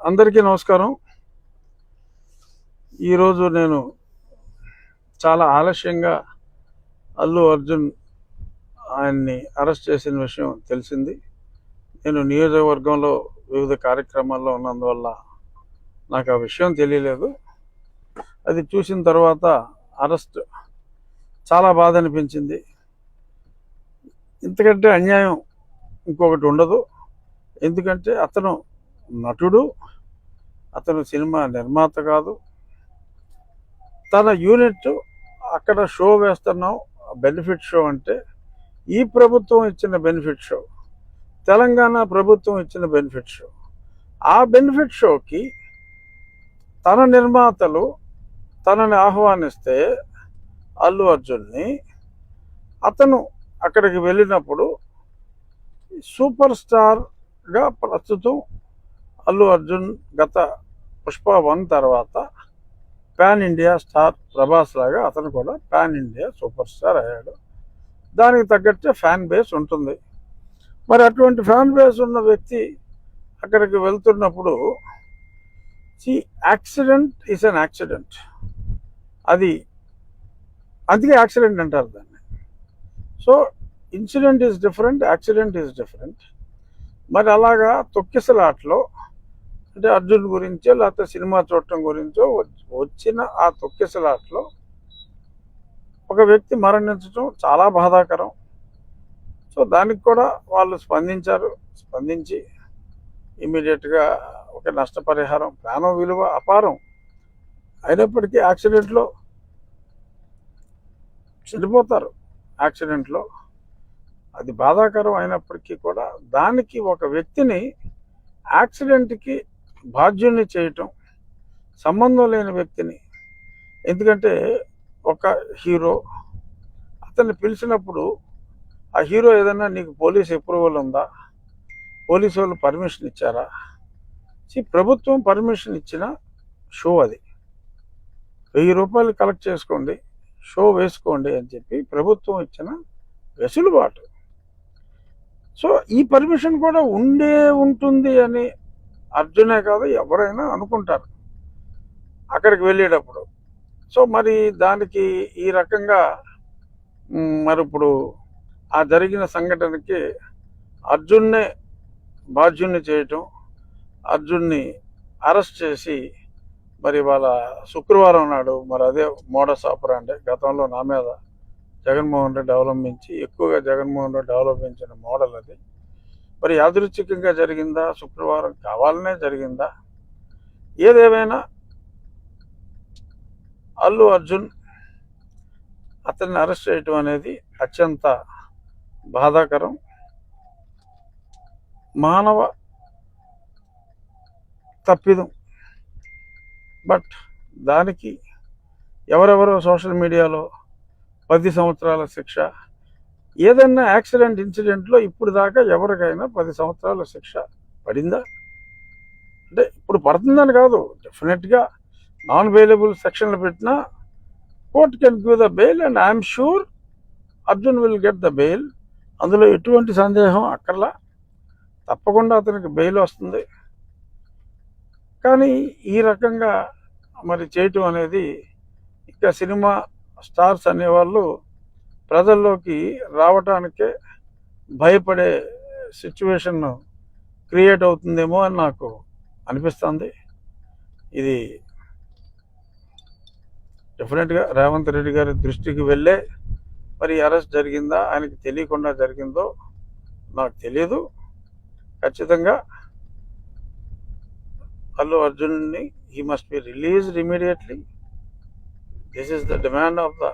అందరికీ నమస్కారం. ఈరోజు నేను చాలా ఆలస్యంగా అల్లు అర్జున్ ఆయన్ని అరెస్ట్ చేసిన విషయం తెలిసింది. నేను నియోజకవర్గంలో వివిధ కార్యక్రమాల్లో ఉన్నందువల్ల నాకు ఆ విషయం తెలియలేదు. అది చూసిన తర్వాత అరెస్ట్ చాలా బాధ అనిపించింది. ఇంతకంటే అన్యాయం ఇంకొకటి ఉండదు. ఎందుకంటే అతను నటుడు, అతను సినిమా నిర్మాత కాదు. తన యూనిట్ అక్కడ షో వేస్తున్నాం, బెనిఫిట్ షో అంటే ఈ ప్రభుత్వం ఇచ్చిన బెనిఫిట్ షో, తెలంగాణ ప్రభుత్వం ఇచ్చిన బెనిఫిట్ షో. ఆ బెనిఫిట్ షోకి తన నిర్మాతలు తనని ఆహ్వానిస్తే అల్లు అర్జున్ని, అతను అక్కడికి వెళ్ళినప్పుడు సూపర్ స్టార్గా ప్రస్తుతం అల్లు అర్జున్ గత పుష్ప 1 తర్వాత పాన్ ఇండియా స్టార్ ప్రభాస్ లాగా అతను కూడా పాన్ ఇండియా సూపర్ స్టార్ అయ్యాడు. దానికి తగ్గట్టే ఫ్యాన్ బేస్ ఉంటుంది. మరి అటువంటి ఫ్యాన్ బేస్ ఉన్న వ్యక్తి అక్కడికి వెళ్తున్నప్పుడు యాక్సిడెంట్ ఈజ్ అన్ యాక్సిడెంట్. అది అందుకే యాక్సిడెంట్ అంటారు దాన్ని. So incident is different, accident is different. మరి అలాగా తొక్కిసలాట్లో అంటే అర్జున్ గురించో లేకపోతే సినిమా చూడటం గురించో వచ్చిన ఆ తొక్కిసలాట్లో ఒక వ్యక్తి మరణించడం చాలా బాధాకరం. సో దానికి కూడా వాళ్ళు స్పందించి ఇమీడియట్గా ఒక నష్టపరిహారం, ప్రాణం విలువ అపారం అయినప్పటికీ యాక్సిడెంట్లో చనిపోతారు. యాక్సిడెంట్లో అది బాధాకరం అయినప్పటికీ కూడా దానికి ఒక వ్యక్తిని యాక్సిడెంట్కి బాధ్యుల్ని చేయటం, సంబంధం లేని వ్యక్తిని. ఎందుకంటే ఒక హీరో అతన్ని పిలిచినప్పుడు ఆ హీరో ఏదైనా నీకు పోలీస్ అప్రూవల్ ఉందా, పోలీసు వాళ్ళు పర్మిషన్ ఇచ్చారా? ప్రభుత్వం పర్మిషన్ ఇచ్చిన షో అది. 1000 రూపాయలు కలెక్ట్ చేసుకోండి, షో వేసుకోండి అని చెప్పి ప్రభుత్వం ఇచ్చిన వెసులుబాటు. సో ఈ పర్మిషన్ కూడా ఉంటుంది అని అర్జునే కాదు ఎవరైనా అనుకుంటారు అక్కడికి వెళ్ళేటప్పుడు. సో మరి దానికి ఈ రకంగా మరి ఇప్పుడు ఆ జరిగిన సంఘటనకి అర్జున్నే బాధ్యుణ్ణి చేయటం, అర్జున్ని అరెస్ట్ చేసి మరి వాళ్ళ శుక్రవారం నాడు మరి అదే మోడస్ ఆపరాండే గతంలో నా మీద జగన్మోహన్ రెడ్డి ఎక్కువగా జగన్మోహన్ రెడ్డి అవలంబించిన మోడల్ అది. మరి యాదృచ్ఛికంగా జరిగిందా, శుక్రవారం కావాలనే జరిగిందా? ఏదేమైనా అల్లు అర్జున్ అతన్ని అరెస్ట్ చేయటం అనేది అత్యంత బాధాకరం. మానవ తప్పిదం. బట్ దానికి ఎవరెవరో సోషల్ మీడియాలో 10 సంవత్సరాల శిక్ష, ఏదన్నా యాక్సిడెంట్ ఇన్సిడెంట్లో ఇప్పుడు దాకా ఎవరికైనా 10 సంవత్సరాల శిక్ష పడిందా? అంటే ఇప్పుడు పడుతుందని కాదు, డెఫినెట్గా నాన్ బెయిలబుల్ సెక్షన్లు పెట్టినా court can give the bail and I'm sure Arjun will get the bail. అందులో ఎటువంటి సందేహం అక్కర్లా, తప్పకుండా అతనికి బెయిల్ వస్తుంది. కానీ ఈ రకంగా మరి చేయటం అనేది, ఇంకా సినిమా స్టార్స్ అనేవాళ్ళు ప్రజల్లోకి రావటానికే భయపడే సిచ్యువేషన్ క్రియేట్ అవుతుందేమో అని నాకు అనిపిస్తుంది. ఇది డెఫినెట్గా రేవంత్ రెడ్డి గారి దృష్టికి వెళ్ళే మరి అరెస్ట్ జరిగిందా, ఆయనకి తెలియకుండా జరిగిందో నాకు తెలియదు. ఖచ్చితంగా అల్లు అర్జున్ని he must be released immediately. This is the demand of the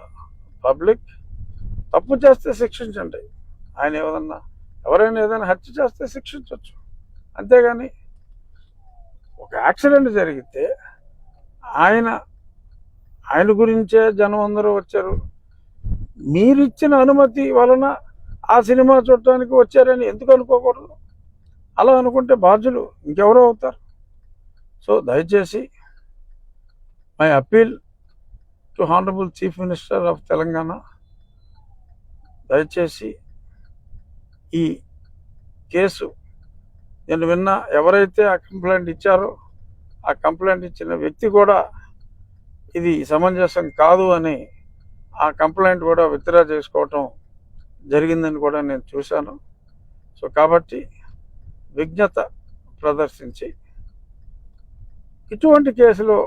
public. తప్పు చేస్తే శిక్షించండి. ఆయన ఎవరైనా ఏదైనా హత్య చేస్తే శిక్షించవచ్చు, అంతేగాని ఒక యాక్సిడెంట్ జరిగితే ఆయన గురించే జనం అందరూ వచ్చారు, మీరిచ్చిన అనుమతి వలన ఆ సినిమా చూడటానికి వచ్చారని ఎందుకు అనుకోకూడదు? అలా అనుకుంటే బాధ్యులు ఇంకెవరో అవుతారు. సో దయచేసి my appeal to honourable chief minister of Telangana, దయచేసి ఈ కేసు నేను విన్నా ఎవరైతే ఆ కంప్లైంట్ ఇచ్చారో ఆ కంప్లైంట్ ఇచ్చిన వ్యక్తి కూడా ఇది సమంజసం కాదు అని ఆ కంప్లైంట్ కూడా విత్డ్రా చేసుకోవటం జరిగిందని కూడా నేను చూశాను. సో కాబట్టి విజ్ఞత ప్రదర్శించి ఇటువంటి కేసులో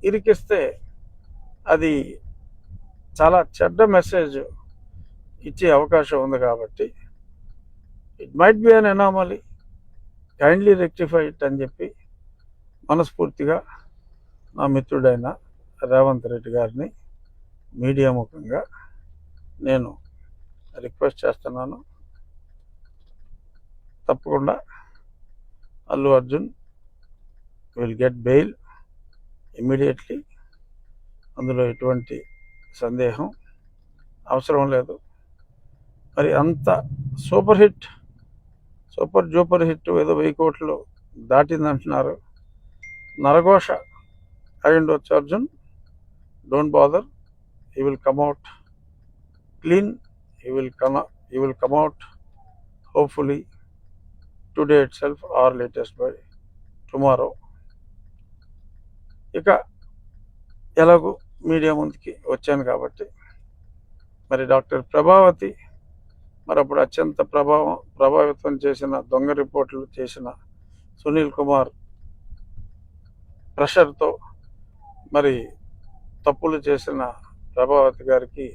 ఇరికిస్తే అది చాలా చెడ్డ మెసేజ్ ఇచ్చే అవకాశం ఉంది. కాబట్టి it might be an anomaly, kindly rectify it అని చెప్పి మనస్ఫూర్తిగా నా మిత్రుడైన రేవంత్ రెడ్డి గారిని మీడియా ముఖంగా నేను రిక్వెస్ట్ చేస్తున్నాను. తప్పకుండా Allu Arjun will get bail immediately. అందులో ఎటువంటి సందేహం అవసరం లేదు. మరి అంత సూపర్ జూపర్ హిట్ ఏదో 1000 కోట్లు దాటిందంటున్నారు. నరఘోష అయి ఉండొచ్చు Arjun. Don't bother, he will come out clean, he will come out hopefully today itself or latest by tomorrow. ఇక ఎలాగో మీడియా ముందుకి వచ్చాను కాబట్టి మరి డాక్టర్ ప్రభావతి మరి అప్పుడు అత్యంత ప్రభావితం చేసిన దొంగ రిపోర్టులు చేసిన సునీల్ కుమార్ ప్రెషర్తో మరి తప్పులు చేసిన ప్రభావతి గారికి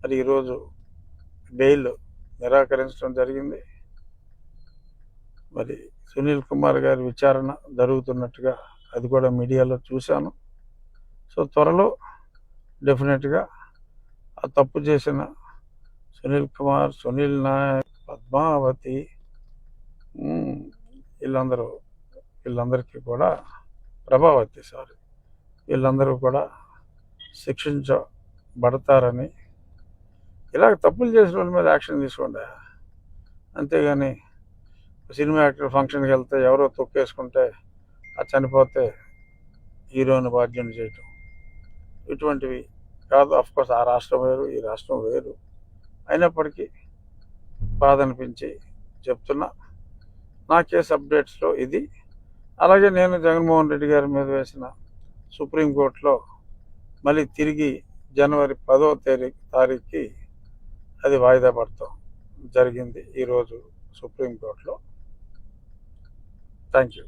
మరి ఈరోజు బెయిల్ నిరాకరించడం జరిగింది. మరి సునీల్ కుమార్ గారి విచారణ జరుగుతున్నట్టుగా అది కూడా మీడియాలో చూశాను. సో త్వరలో డెఫినెట్గా ఆ తప్పు చేసిన సునీల్ కుమార్, సునీల్ నాయక్, పద్మావతి వీళ్ళందరికీ కూడా వీళ్ళందరూ కూడా శిక్షించబడతారని, ఇలాగ తప్పులు చేసిన వాళ్ళ మీద యాక్షన్ తీసుకోండి. అంతేగాని సినిమా యాక్టర్ ఫంక్షన్కి వెళ్తే ఎవరో తొక్కేసుకుంటే ఆ చనిపోతే హీరోని బాధ్యుని చేయటం ఇటువంటివి కాదు. అఫ్కోర్స్ ఆ రాష్ట్రం వేరు, ఈ రాష్ట్రం వేరు. అయినప్పటికీ బాధ అనిపించి చెప్తున్నా. నా కేసు అప్డేట్స్లో ఇది. అలాగే నేను జగన్మోహన్ రెడ్డి గారి మీద వేసిన సుప్రీంకోర్టులో మళ్ళీ తిరిగి జనవరి 10వ తారీఖుకి అది వాయిదా పడతాం జరిగింది ఈరోజు సుప్రీంకోర్టులో. Thank you.